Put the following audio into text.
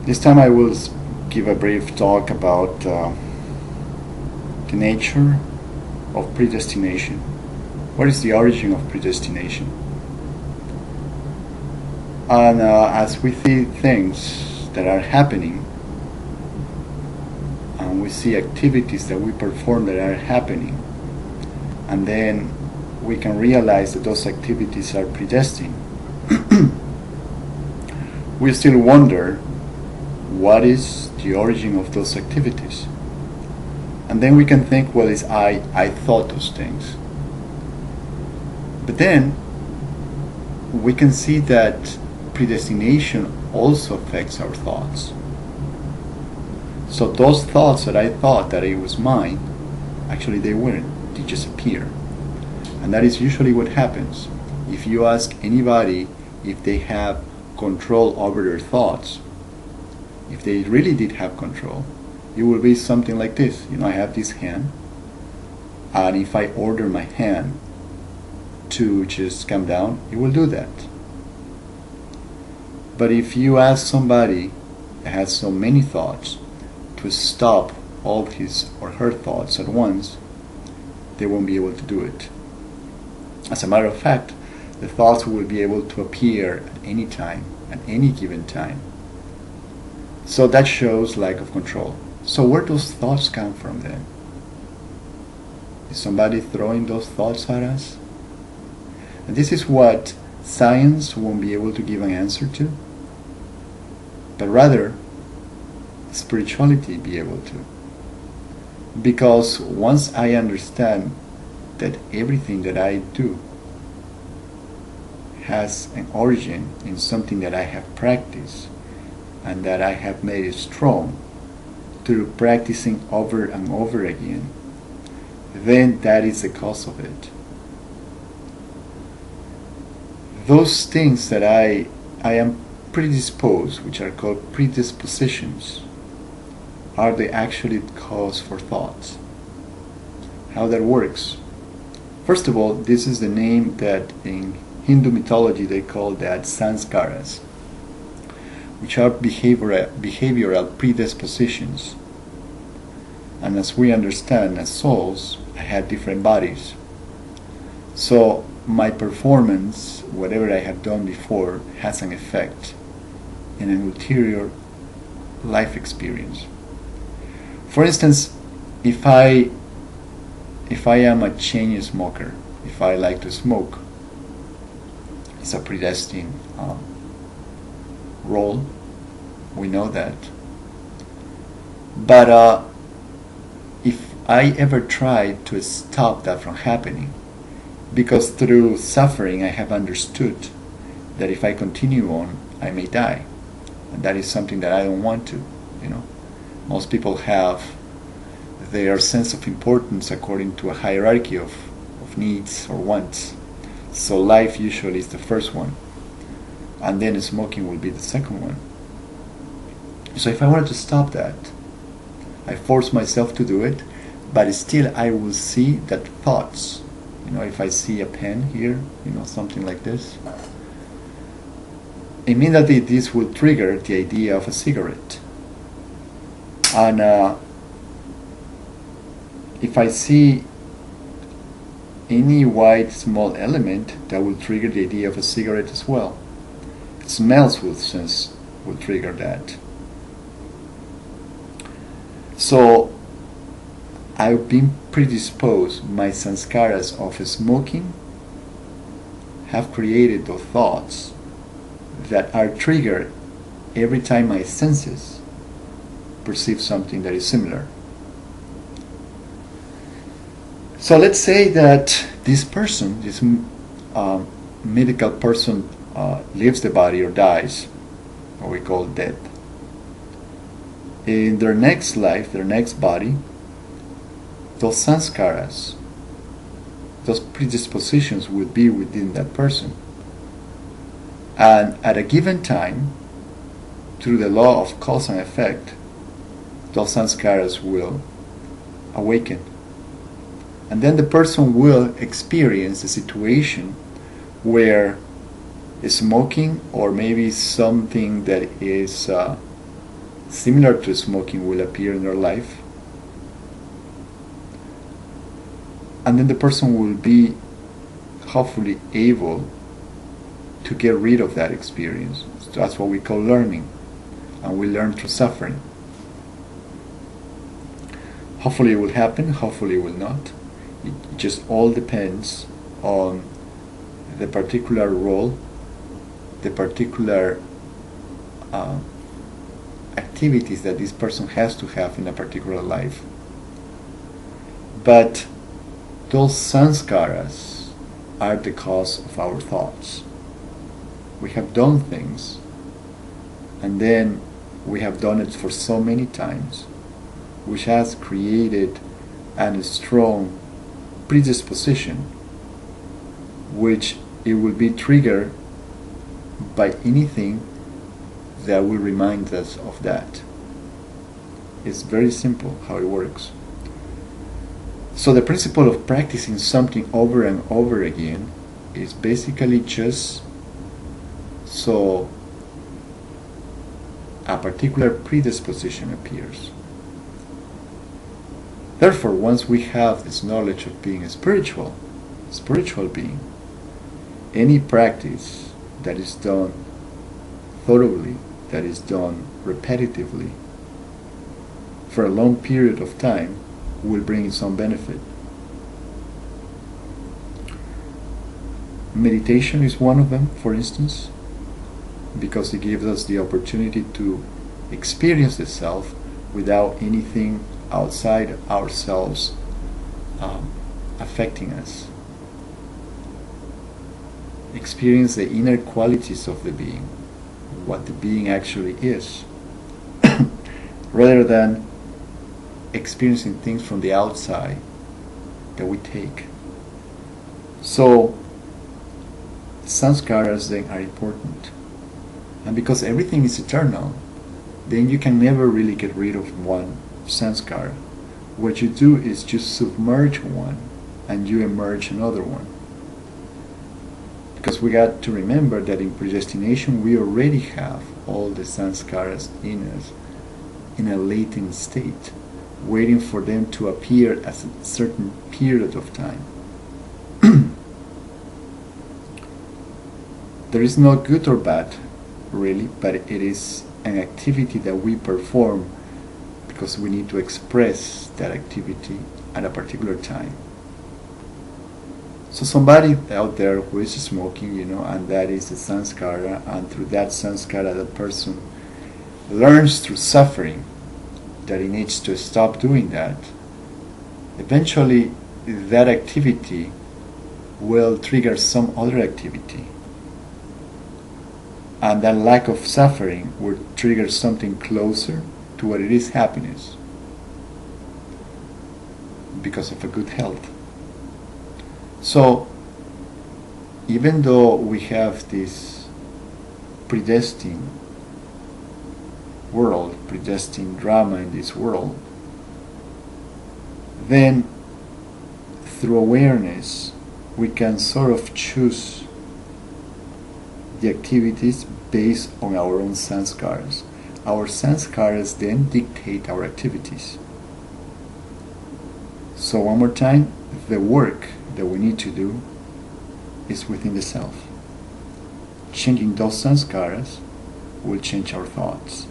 This time I will give a brief talk about the nature of predestination. What is the origin of predestination? And as we see things that are happening, and we see activities that we perform that are happening, and then we can realize that those activities are predestined, we still wonder what is the origin of those activities. And then we can think, well, it's I thought those things. But then we can see that predestination also affects our thoughts. So those thoughts that I thought that it was mine, actually they weren't. They just appear. And that is usually what happens. If you ask anybody if they have control over their thoughts, if they really did have control, it will be something like this. I have this hand, and if I order my hand to just come down, it will do that. But if you ask somebody that has so many thoughts to stop all his or her thoughts at once, they won't be able to do it. As a matter of fact, the thoughts will be able to appear at any time, at any given time. So that shows lack of control. So where do those thoughts come from then? Is somebody throwing those thoughts at us? And this is what science won't be able to give an answer to, but rather spirituality be able to. Because once I understand that everything that I do has an origin in something that I have practiced and that I have made it strong through practicing over and over again, then that is the cause of it. Those things that I am predisposed, which are called predispositions, are the actual cause for thoughts. How that works? First of all, this is the name that in Hindu mythology they call that Sanskaras, which are behavioral predispositions. And as we understand, as souls, I had different bodies. So my performance, whatever I have done before, has an effect in an ulterior life experience. For instance, if I am a chain smoker, if I like to smoke, it's a predestined role. We know that. But if I ever try to stop that from happening, because through suffering I have understood that if I continue on, I may die. And that is something that I don't want to. Most people have their sense of importance according to a hierarchy of needs or wants. So life usually is the first one, and then smoking will be the second one. So if I wanted to stop that, I force myself to do it, but still I will see that thoughts, if I see a pen here, something like this, immediately this will trigger the idea of a cigarette. And if I see any white small element, that will trigger the idea of a cigarette as well. Smells will trigger that. So I've been predisposed. My sanskaras of smoking have created those thoughts that are triggered every time my senses perceive something that is similar. So let's say that this person, this medical person, leaves the body or dies, what we call death. In their next life, their next body, those sanskaras, those predispositions will be within that person. And at a given time, through the law of cause and effect, those sanskaras will awaken. And then the person will experience a situation where smoking, or maybe something that is similar to smoking will appear in their life, and then the person will be hopefully able to get rid of that experience. So that's what we call learning, and we learn through suffering. Hopefully it will happen, hopefully it will not. It just all depends on the particular role, the particular activities that this person has to have in a particular life. But those sanskaras are the cause of our thoughts. We have done things, and then we have done it for so many times, which has created a strong predisposition, which it will be triggered by anything that will remind us of that. It's very simple how it works. So the principle of practicing something over and over again is basically just so a particular predisposition appears. Therefore, once we have this knowledge of being a spiritual being, any practice that is done thoroughly, that is done repetitively, for a long period of time, will bring some benefit. Meditation is one of them, for instance, because it gives us the opportunity to experience the self without anything outside ourselves affecting us. Experience the inner qualities of the being, what the being actually is, rather than experiencing things from the outside that we take. So sanskaras then are important, and because everything is eternal, then you can never really get rid of one sanskara. What you do is just submerge one and you emerge another one, because we got to remember that in predestination we already have all the sanskaras in us in a latent state, waiting for them to appear at a certain period of time. There is no good or bad, really, but it is an activity that we perform because we need to express that activity at a particular time. So somebody out there who is smoking, and that is a sanskara, and through that sanskara that person learns through suffering that he needs to stop doing that, eventually that activity will trigger some other activity, and that lack of suffering will trigger something closer to what it is happiness because of a good health. So even though we have this predestined world, predestined drama in this world, then through awareness we can sort of choose the activities based on our own sanskaras. Our sanskaras then dictate our activities. So one more time, the work that we need to do is within the self. Changing those sanskaras will change our thoughts.